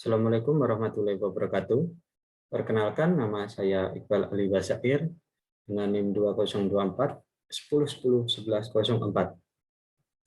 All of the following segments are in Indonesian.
Assalamualaikum warahmatullahi wabarakatuh. Perkenalkan, nama saya Iqbal Ali Basair dengan NIM 2024 10 10 11 04.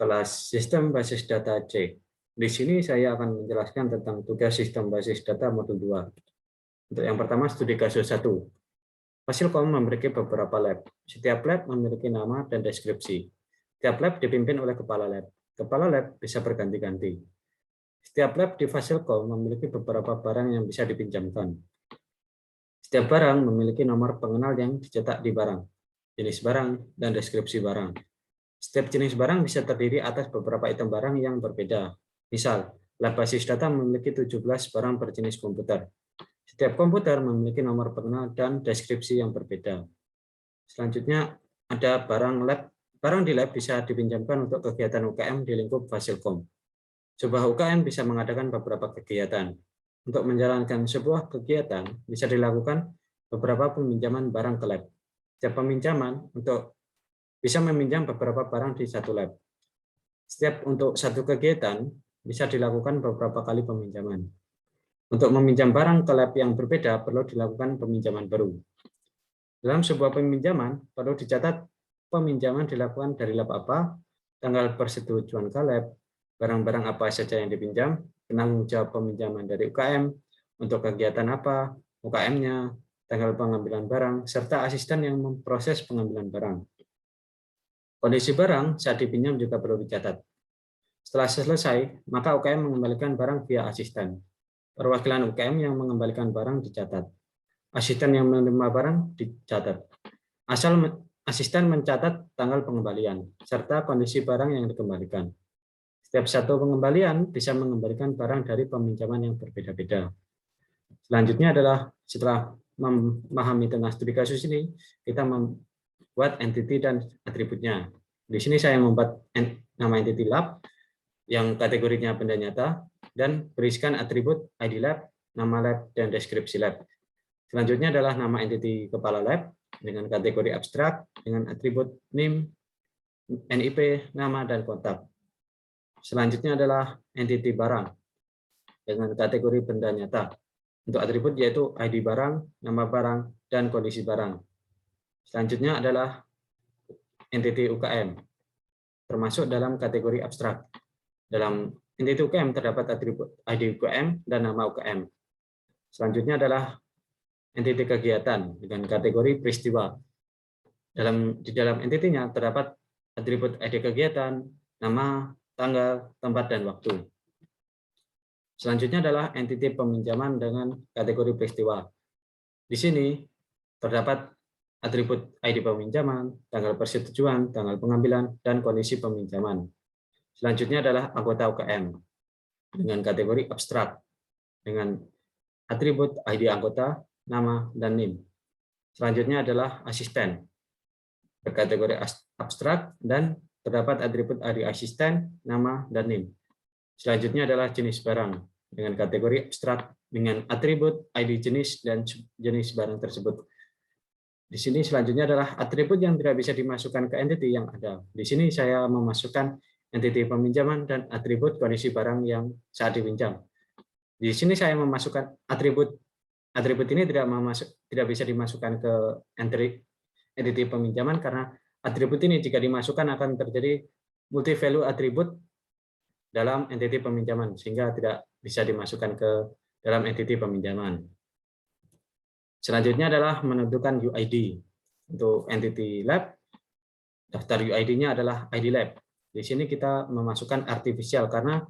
Kelas Sistem Basis Data C. Di sini saya akan menjelaskan tentang tugas Sistem Basis Data Modul 2. Untuk yang pertama, studi kasus 1. Fasilkom memiliki beberapa lab. Setiap lab memiliki nama dan deskripsi. Setiap lab dipimpin oleh kepala lab. Kepala lab bisa berganti-ganti. Setiap lab di Fasilkom memiliki beberapa barang yang bisa dipinjamkan. Setiap barang memiliki nomor pengenal yang dicetak di barang, jenis barang, dan deskripsi barang. Setiap jenis barang bisa terdiri atas beberapa item barang yang berbeda. Misal, lab basis data memiliki 17 barang berjenis komputer. Setiap komputer memiliki nomor pengenal dan deskripsi yang berbeda. Selanjutnya, ada barang lab. Barang di lab bisa dipinjamkan untuk kegiatan UKM di lingkup Fasilkom. Sebuah UKM bisa mengadakan beberapa kegiatan. Untuk menjalankan sebuah kegiatan, bisa dilakukan beberapa peminjaman barang ke lab. Setiap peminjaman bisa meminjam beberapa barang di satu lab. Setiap untuk satu kegiatan, bisa dilakukan beberapa kali peminjaman. Untuk meminjam barang ke lab yang berbeda, perlu dilakukan peminjaman baru. Dalam sebuah peminjaman, perlu dicatat peminjaman dilakukan dari lab apa, tanggal persetujuan ke lab, barang-barang apa saja yang dipinjam, penanggung jawab peminjaman dari UKM, untuk kegiatan apa, UKM-nya, tanggal pengambilan barang, serta asisten yang memproses pengambilan barang. Kondisi barang saat dipinjam juga perlu dicatat. Setelah selesai, maka UKM mengembalikan barang via asisten. Perwakilan UKM yang mengembalikan barang dicatat. Asisten yang menerima barang dicatat. Asisten mencatat tanggal pengembalian, serta kondisi barang yang dikembalikan. Setiap satu pengembalian bisa mengembalikan barang dari peminjaman yang berbeda-beda. Selanjutnya adalah setelah memahami tentang studi kasus ini, kita membuat entity dan atributnya. Di sini saya membuat nama entity lab yang kategorinya benda nyata dan berisikan atribut ID lab, nama lab, dan deskripsi lab. Selanjutnya adalah nama entity kepala lab dengan kategori abstrak dengan atribut NIM, NIP, nama, dan kontak. Selanjutnya adalah entity barang dengan kategori benda nyata. Untuk atribut yaitu ID barang, nama barang, dan kondisi barang. Selanjutnya adalah entity UKM, termasuk dalam kategori abstrak. Dalam entity UKM terdapat atribut ID UKM dan nama UKM. Selanjutnya adalah entity kegiatan dengan kategori peristiwa. Di dalam entitinya terdapat atribut ID kegiatan, nama, tanggal, tempat, dan waktu. Selanjutnya adalah entity peminjaman dengan kategori peristiwa. Di sini terdapat atribut ID peminjaman, tanggal persetujuan, tanggal pengambilan, dan kondisi peminjaman. Selanjutnya adalah anggota UKM dengan kategori abstrak dengan atribut ID anggota, nama, dan NIM. Selanjutnya adalah asisten berkategori abstrak dan terdapat atribut ID asisten, nama, dan NIM. Selanjutnya adalah jenis barang dengan kategori abstrak dengan atribut ID jenis dan jenis barang tersebut. Di sini selanjutnya adalah atribut yang tidak bisa dimasukkan ke entity yang ada. Di sini saya memasukkan entity peminjaman dan atribut kondisi barang yang saat dipinjam. Di sini saya memasukkan atribut ini tidak bisa dimasukkan ke entity peminjaman karena atribut ini jika dimasukkan akan terjadi multi value atribut dalam entity peminjaman sehingga tidak bisa dimasukkan ke dalam entity peminjaman. Selanjutnya adalah menentukan UID. Untuk entity lab, daftar UID-nya adalah ID lab. Di sini kita memasukkan artifisial karena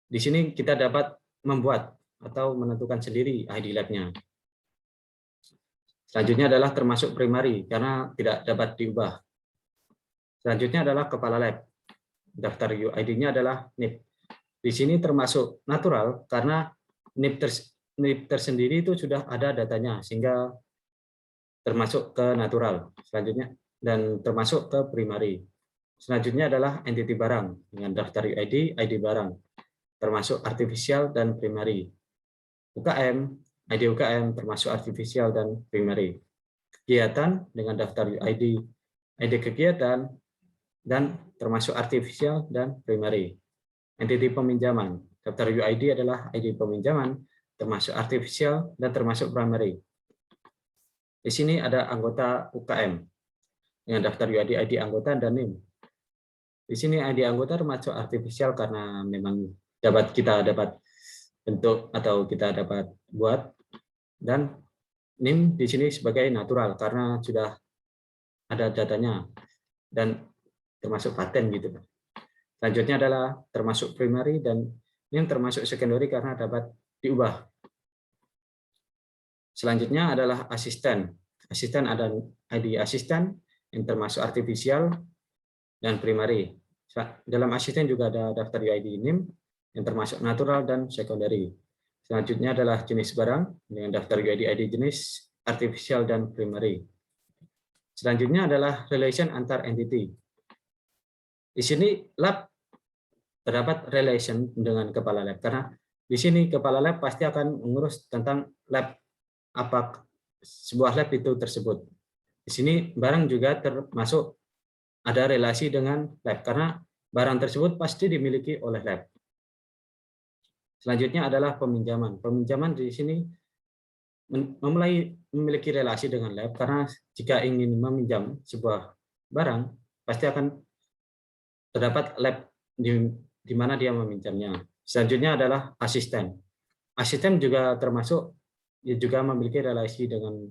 di sini kita dapat membuat atau menentukan sendiri ID lab-nya. Selanjutnya adalah termasuk primary karena tidak dapat diubah. Selanjutnya adalah kepala lab. Daftar UID-nya adalah NIP. Di sini termasuk natural karena NIP tersendiri itu sudah ada datanya sehingga termasuk ke natural. Selanjutnya dan termasuk ke primary. Selanjutnya adalah entity barang dengan daftar UID, ID barang, termasuk artifisial dan primary. UKM, ID UKM termasuk artifisial dan primary. Kegiatan dengan daftar UID, ID kegiatan, dan termasuk artifisial dan primary. Entity peminjaman, daftar UID adalah ID peminjaman, termasuk artificial, dan termasuk primary. Di sini ada anggota UKM dengan daftar UID, ID anggota, dan NIM. Di sini ID anggota termasuk artificial karena memang kita dapat bentuk atau kita dapat buat, dan NIM di sini sebagai natural karena sudah ada datanya dan termasuk paten gitu. Selanjutnya adalah termasuk primary, dan NIM termasuk secondary karena dapat diubah. Selanjutnya adalah asisten. Asisten ada ID asisten yang termasuk artificial dan primary. Dalam asisten juga ada daftar UID NIM yang termasuk natural dan secondary. Selanjutnya adalah jenis barang dengan daftar UID ID jenis artificial dan primary. Selanjutnya adalah relation antar entity. Di sini lab terdapat relation dengan kepala lab karena di sini kepala lab pasti akan mengurus tentang lab, apa sebuah lab itu tersebut. Di sini barang juga termasuk ada relasi dengan lab karena barang tersebut pasti dimiliki oleh lab. Selanjutnya adalah peminjaman. Peminjaman di sini memiliki relasi dengan lab karena jika ingin meminjam sebuah barang pasti akan terdapat lab di mana dia meminjamnya. Selanjutnya adalah asisten. Asisten juga termasuk juga memiliki relasi dengan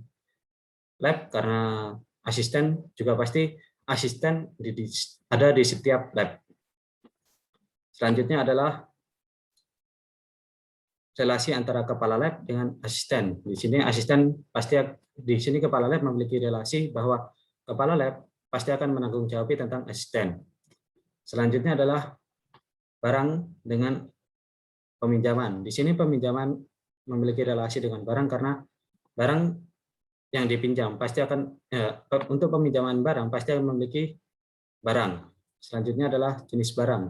lab karena asisten juga pasti asisten ada di setiap lab. Selanjutnya adalah relasi antara kepala lab dengan asisten. Di sini asisten pasti di sini kepala lab memiliki relasi bahwa kepala lab pasti akan menanggung jawab tentang asisten. Selanjutnya adalah barang dengan peminjaman. Di sini peminjaman memiliki relasi dengan barang karena barang yang dipinjam pasti akan untuk peminjaman barang pasti akan memiliki barang. Selanjutnya adalah jenis barang.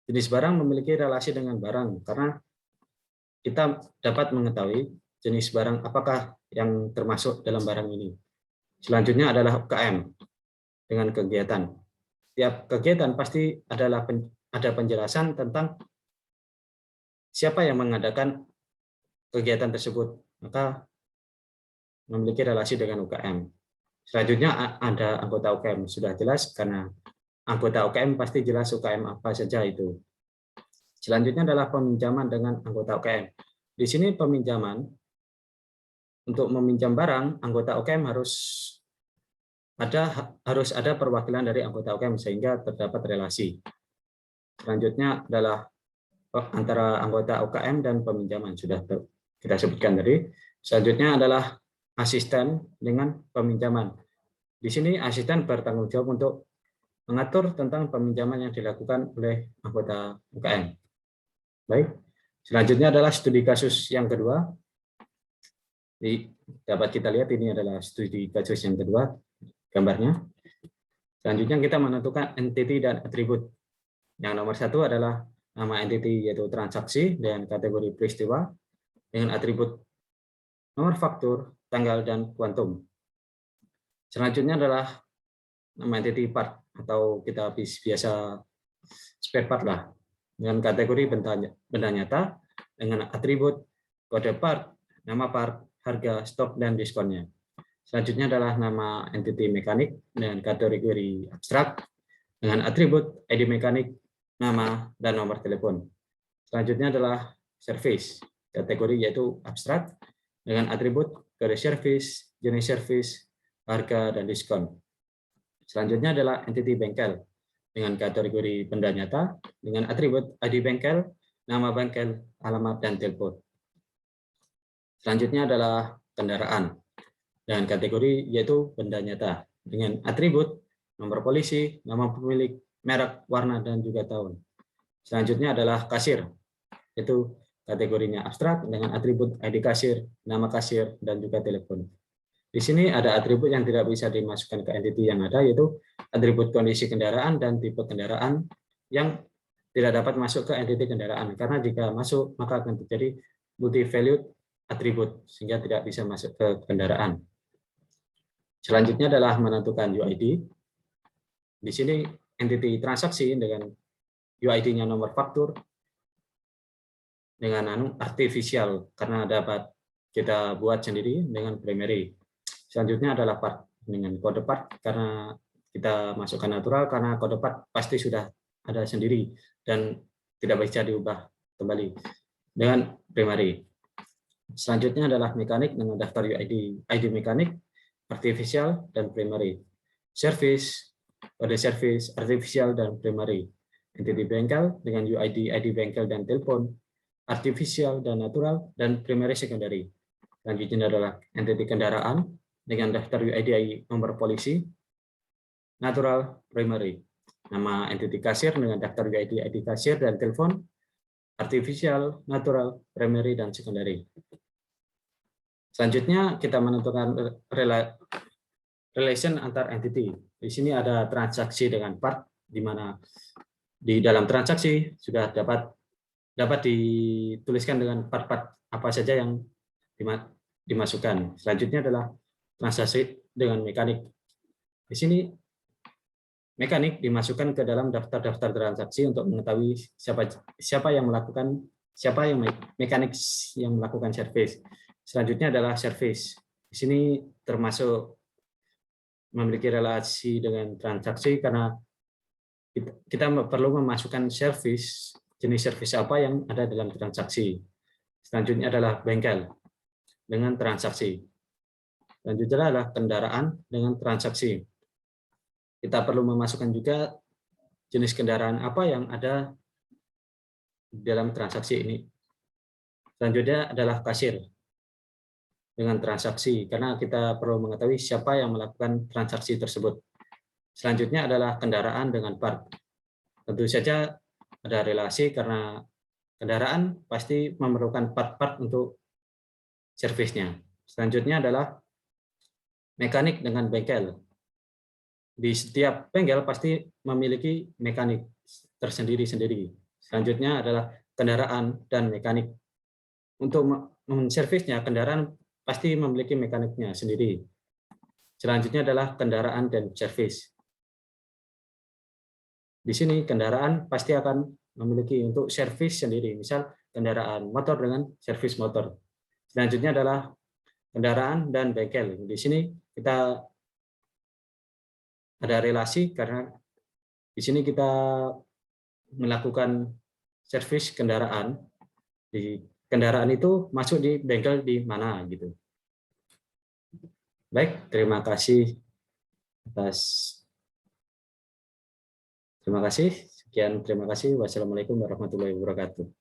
Jenis barang memiliki relasi dengan barang karena kita dapat mengetahui jenis barang apakah yang termasuk dalam barang ini. Selanjutnya adalah UKM dengan kegiatan. Tiap kegiatan pasti ada penjelasan tentang siapa yang mengadakan kegiatan tersebut, maka memiliki relasi dengan UKM. Selanjutnya ada anggota UKM, sudah jelas karena anggota UKM pasti jelas UKM apa saja itu. Selanjutnya adalah peminjaman dengan anggota UKM. Di sini peminjaman, untuk meminjam barang, anggota UKM harus ada perwakilan dari anggota UKM sehingga terdapat relasi. Selanjutnya adalah antara anggota UKM dan peminjaman, sudah kita sebutkan tadi. Selanjutnya adalah asisten dengan peminjaman. Di sini asisten bertanggung jawab untuk mengatur tentang peminjaman yang dilakukan oleh anggota UKM. Baik, selanjutnya adalah studi kasus yang kedua. Dapat kita lihat ini adalah studi kasus yang kedua, gambarnya. Selanjutnya kita menentukan entity dan atribut. Yang nomor satu adalah nama entity yaitu transaksi dan kategori peristiwa dengan atribut nomor faktur, tanggal, dan kuantum. Selanjutnya adalah nama entity part atau kita biasa spare part lah, dengan kategori benda nyata dengan atribut kode part, nama part, harga, stok, dan diskonnya. Selanjutnya adalah nama entity mekanik dengan kategori abstrak dengan atribut ID mekanik, nama, dan nomor telepon. Selanjutnya adalah service, kategori yaitu abstrak dengan atribut kode service, jenis service, harga, dan diskon. Selanjutnya adalah entity bengkel dengan kategori benda nyata dengan atribut ID bengkel, nama bengkel, alamat, dan telepon. Selanjutnya adalah kendaraan dengan kategori yaitu benda nyata dengan atribut nomor polisi, nama pemilik, merek, warna, dan juga tahun. Selanjutnya adalah kasir, yaitu kategorinya abstrak dengan atribut ID kasir, nama kasir, dan juga telepon. Di sini ada atribut yang tidak bisa dimasukkan ke entity yang ada, yaitu atribut kondisi kendaraan dan tipe kendaraan yang tidak dapat masuk ke entity kendaraan. Karena jika masuk, maka akan terjadi multi-valued atribut, sehingga tidak bisa masuk ke kendaraan. Selanjutnya adalah menentukan UID. Di sini entity transaksi dengan UID-nya nomor faktur, dengan artificial karena dapat kita buat sendiri dengan primary. Selanjutnya adalah part dengan kode part karena kita masukkan natural karena kode part pasti sudah ada sendiri dan tidak bisa diubah kembali dengan primary. Selanjutnya adalah mekanik dengan daftar UID, ID mekanik, artificial, dan primary. Service, kode service, artificial, dan primary. Entity bengkel dengan UID, ID bengkel, dan telepon, artificial dan natural, dan primary secondary. Selanjutnya adalah entity kendaraan dengan daftar UID nomor polisi, natural, primary. Nama entity kasir dengan daftar UID ID kasir dan telepon, artificial, natural, primary, dan secondary. Selanjutnya kita menentukan relation antar entity. Di sini ada transaksi dengan part, di mana di dalam transaksi sudah dapat dituliskan dengan part-part apa saja yang dimasukkan. Selanjutnya adalah transaksi dengan mekanik. Di sini mekanik dimasukkan ke dalam daftar-daftar transaksi untuk mengetahui siapa yang mekanik yang melakukan service. Selanjutnya adalah service. Di sini termasuk memiliki relasi dengan transaksi karena kita perlu memasukkan jenis service apa yang ada dalam transaksi. Selanjutnya adalah bengkel dengan transaksi. Selanjutnya adalah kendaraan dengan transaksi. Kita perlu memasukkan juga jenis kendaraan apa yang ada dalam transaksi ini. Selanjutnya adalah kasir dengan transaksi, karena kita perlu mengetahui siapa yang melakukan transaksi tersebut. Selanjutnya adalah kendaraan dengan part. Tentu saja ada relasi karena kendaraan pasti memerlukan part-part untuk servisnya. Selanjutnya adalah mekanik dengan bengkel. Di setiap bengkel pasti memiliki mekanik tersendiri-sendiri. Selanjutnya adalah kendaraan dan mekanik. Untuk menservisnya, kendaraan pasti memiliki mekaniknya sendiri. Selanjutnya adalah kendaraan dan servis. Di sini kendaraan pasti akan memiliki untuk servis sendiri, misal kendaraan motor dengan servis motor. Selanjutnya adalah kendaraan dan bengkel. Di sini kita ada relasi karena di sini kita melakukan servis kendaraan. Di kendaraan itu masuk di bengkel di mana gitu. Baik, terima kasih atas terima kasih. Sekian, terima kasih. Wassalamualaikum warahmatullahi wabarakatuh.